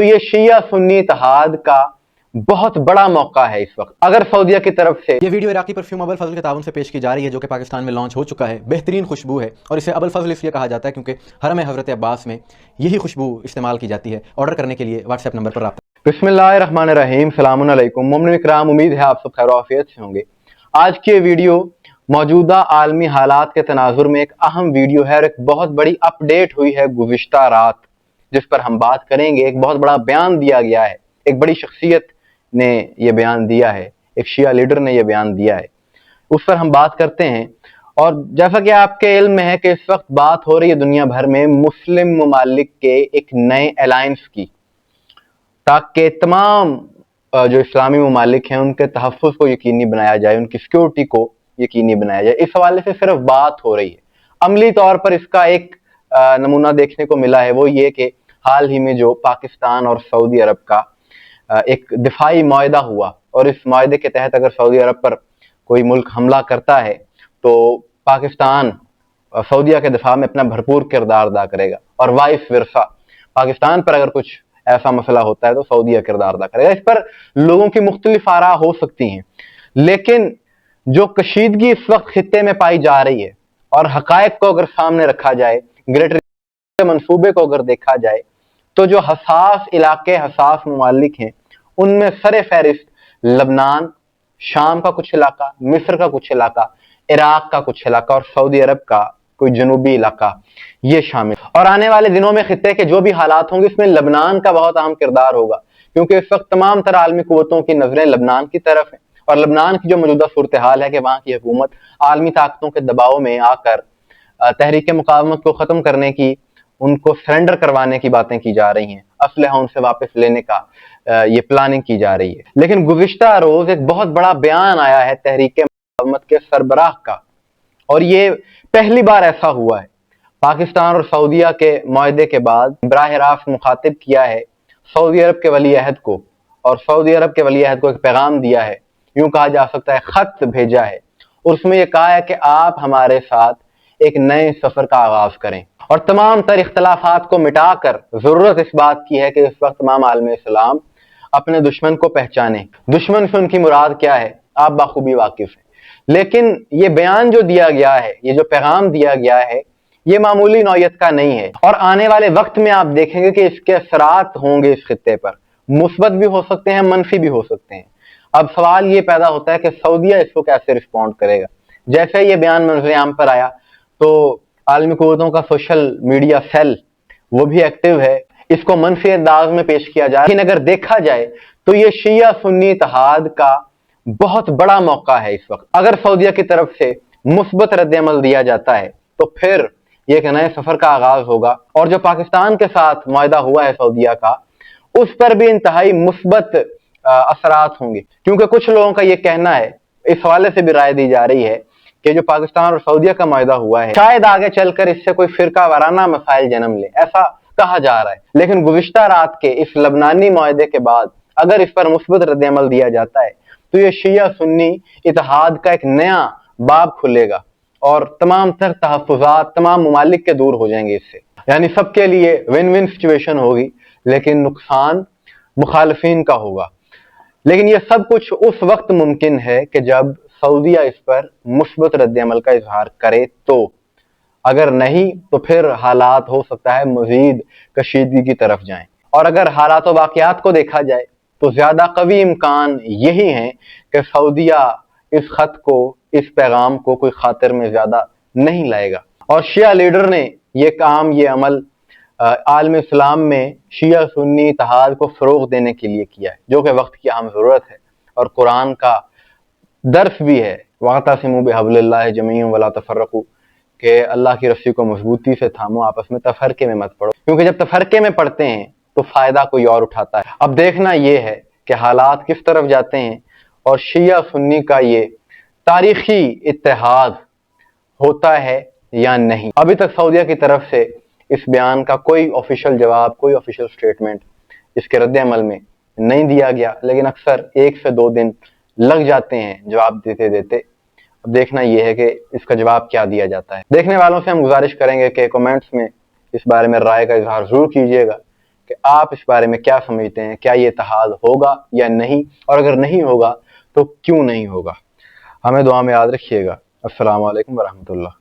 तो ये शिया सुन्नी इत्तेहाद का बहुत बड़ा मौका है इस वक्त। अगर सऊदीया की तरफ से ये वीडियो इराकी परफ्यूम अबुल फजल के ताउन से पेश की जा रही है, जो कि पाकिस्तान में लॉन्च हो चुका है। बेहतरीन खुशबू है और इसे अबुल फजल इसलिए कहा जाता है क्योंकि हरम हज़रत अब्बास में यही खुशबू इस्तेमाल की जाती है। ऑर्डर करने के लिए व्हाट्सएप नंबर पर रब्ता। बिस्मिल्लाहिर्रहमानिर्रहीम, सलामुन अलैकुम मोमिन इकराम, उम्मीद है आप सब खैर आफियत से होंगे। आज की ये वीडियो मौजूदा आलमी हालात के तनाजुर में एक अहम वीडियो है और एक बहुत बड़ी अपडेट हुई है गुज़िश्ता रात, जिस पर हम बात करेंगे। एक बहुत बड़ा बयान दिया गया है, एक बड़ी शख्सियत ने यह बयान दिया है, एक शिया लीडर ने यह बयान दिया है, उस पर हम बात करते हैं। और जैसा कि आपके इल्म में है कि इस वक्त बात हो रही है दुनिया भर में मुस्लिम ममालिक के एक नए अलायंस की, ताकि तमाम जो इस्लामी ममालिक हैं उनके तहफ़्फ़ुज़ को यकीनी बनाया जाए, उनकी सिक्योरिटी को यकीनी बनाया जाए। इस हवाले से सिर्फ बात हो रही है। अमली तौर पर इसका एक नमूना देखने को मिला है, वो ये कि हाल ही में जो पाकिस्तान और सऊदी अरब का एक दिफाई मुआहदा हुआ, और इस मुआहदे के तहत अगर सऊदी अरब पर कोई मुल्क हमला करता है तो पाकिस्तान सऊदीया के दिफा में अपना भरपूर किरदार अदा करेगा, और वाइस वर्सा पाकिस्तान पर अगर कुछ ऐसा मसला होता है तो सऊदीया किरदार अदा करेगा। इस पर लोगों की मुख्तलिफ आरा हो सकती हैं, लेकिन जो कशीदगी इस वक्त खित्ते में पाई जा रही है और हकायक को अगर सामने रखा जाए, ग्रेटर मंसूबे को अगर देखा जाए, तो जो हसास इलाके, हसास ममालिक हैं, उनमें सरे फहरिस्त लबनान, शाम का कुछ इलाका, मिस्र का कुछ इलाका, इराक का कुछ इलाका और सऊदी अरब का कोई जनूबी इलाका, ये शामिल। और आने वाले दिनों में खित्ते के जो भी हालात होंगे, इसमें लबनान का बहुत अहम किरदार होगा, क्योंकि इस वक्त तमाम तरह आलमी कुव्वतों की नजरें लबनान की तरफ है। और लबनान की जो मौजूदा सूरत हाल है कि वहाँ की हुकूमत आलमी ताकतों के दबाव में आकर तहरीक मुकावमत को ख़त्म करने की, उनको सरेंडर करवाने की बातें की जा रही हैं, असलहा उनसे वापस लेने का ये प्लानिंग की जा रही है। लेकिन गुज़िश्ता रोज़ एक बहुत बड़ा बयान आया है तहरीक मुकावमत के सरबराह का, और ये पहली बार ऐसा हुआ है। पाकिस्तान और सऊदीया के मुआहदे के बाद बराह रास्त मुखातिब किया है सऊदी अरब के वली अहद को, और सऊदी अरब के वली अहद को एक पैगाम दिया है, यूं कहा जा सकता है खत भेजा है, और उसमें यह कहा है कि आप हमारे साथ एक नए सफर का आगाज करें, और तमाम तर इख्तलाफात को मिटाकर जरूरत इस बात की है कि इस वक्त तमाम आलम इस्लाम अपने दुश्मन को पहचाने। दुश्मन से उनकी मुराद क्या है आप बाखूबी वाकिफ हैं, लेकिन ये बयान जो दिया गया है, ये जो पैगाम दिया गया है, ये मामूली नौयत का नहीं है। और आने वाले वक्त में आप देखेंगे कि इसके असरात होंगे इस खित्ते पर, मुस्बत भी हो सकते हैं, मनफी भी हो सकते हैं। अब सवाल ये पैदा होता है कि सऊदीया इसको कैसे रिस्पॉन्ड करेगा। जैसे ये बयान मंजर आम पर आया तो आलमी कुव्वतों का सोशल मीडिया सेल वो भी एक्टिव है, इसको मनफी अंदाज में पेश किया जा रहा है। लेकिन अगर देखा जाए तो ये शिया सुन्नी इत्तेहाद का बहुत बड़ा मौका है इस वक्त। अगर सऊदीया की तरफ से मुस्बत रद्द-ए-अमल दिया जाता है तो फिर ये एक नए सफर का आगाज होगा, और जो पाकिस्तान के साथ मुआहदा हुआ है सऊदीया का, उस पर भी इंतहाई मुस्बत असरात होंगे। क्योंकि कुछ लोगों का ये कहना है, इस हवाले से भी राय दी जा रही है कि जो पाकिस्तान और सऊदीया का मुआहदा हुआ है शायद आगे चलकर इससे कोई फिरका वाराना मसाइल जन्म ले, ऐसा कहा जा रहा है। लेकिन गुज़िश्ता रात के इस लबनानी मुआहदे के बाद अगर इस पर मुस्बत रद्द-ए-अमल दिया जाता है तो ये शिया सुन्नी इत्तेहाद का एक नया बाब खुलेगा, और तमाम तर तहफ़्फ़ुज़ात तमाम ममालिक के दूर हो जाएंगे इससे। यानी सबके लिए विन विन सिचुएशन होगी, लेकिन नुकसान मुखालिफिन का होगा। लेकिन यह सब कुछ उस वक्त मुमकिन है कि जब सऊदीया इस पर मुस्बत रद्द-ए-अमल का इजहार करे, तो अगर नहीं तो फिर हालात हो सकता है मजीद कशीदगी की तरफ जाएं। और अगर हालात व वाक़यात को देखा जाए तो ज्यादा कवी इम्कान यही है कि सऊदीया इस खत को, इस पैगाम को कोई खातिर में ज्यादा नहीं लाएगा। और शिया लीडर ने यह काम, ये अमल आलम इस्लाम में शिया सुन्नी इत्तेहाद को फरोग देने के लिए किया है, जो कि वक्त की अहम जरूरत है और कुरान का दर्स भी है। वातसिमू बिहब्लिल्लाहि जमीअन वला तफर्रकू, कि अल्लाह की रस्सी को मजबूती से थामो, आपस में तफरके में मत पड़ो, क्योंकि जब तफरके में पड़ते हैं तो फायदा कोई और उठाता है। अब देखना यह है कि हालात किस तरफ जाते हैं और शिया सुन्नी का ये तारीखी इत्तेहाद होता है या नहीं। अभी तक सऊदीया की तरफ से इस बयान का कोई ऑफिशियल जवाब, कोई ऑफिशियल स्टेटमेंट इसके रद्द-ए-अमल में नहीं दिया गया, लेकिन अक्सर 1 से 2 दिन लग जाते हैं जवाब देते देते। अब देखना यह है कि इसका जवाब क्या दिया जाता है। देखने वालों से हम गुजारिश करेंगे कि कमेंट्स में इस बारे में राय का इजहार जरूर कीजिएगा کہ آپ اس بارے میں کیا سمجھتے ہیں، کیا یہ اتحاد ہوگا یا نہیں، اور اگر نہیں ہوگا تو کیوں نہیں ہوگا۔ ہمیں دعا میں یاد رکھیے گا۔ السلام علیکم ورحمۃ اللہ۔